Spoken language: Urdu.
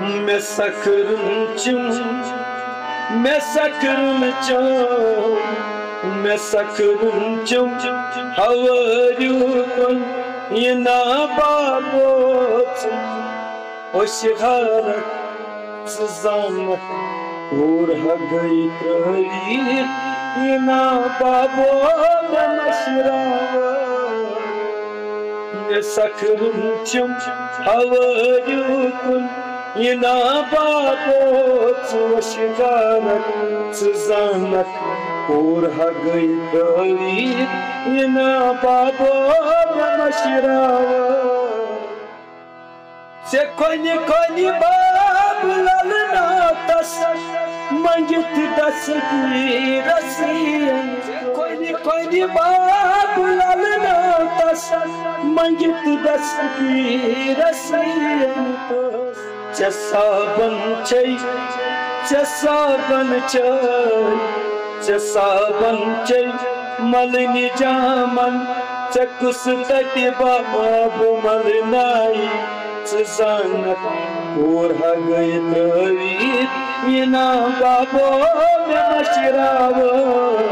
میں سکرن چم میں سکرن چم میں سکرن چم ہواریو کن یہ نابابوت وشغارت سزانت کورہا گئی ترہیت یہ نابابوت مشراوت میں سکرن چم ہواریو کن یہ نابابوت وشغارت سزانت کورہا گئی ترہیت یہ نابابوت مشراوت سے کنی باب للنا تس منگت دستی رسین کنی باب للنا تس منگت دستی رسین چسابن چی چسابن چی چسابن چی ملنی جامن چکس تتی باب ملنائی سزانت کورہا گئی ترہیت یہ نابابوت مشراوت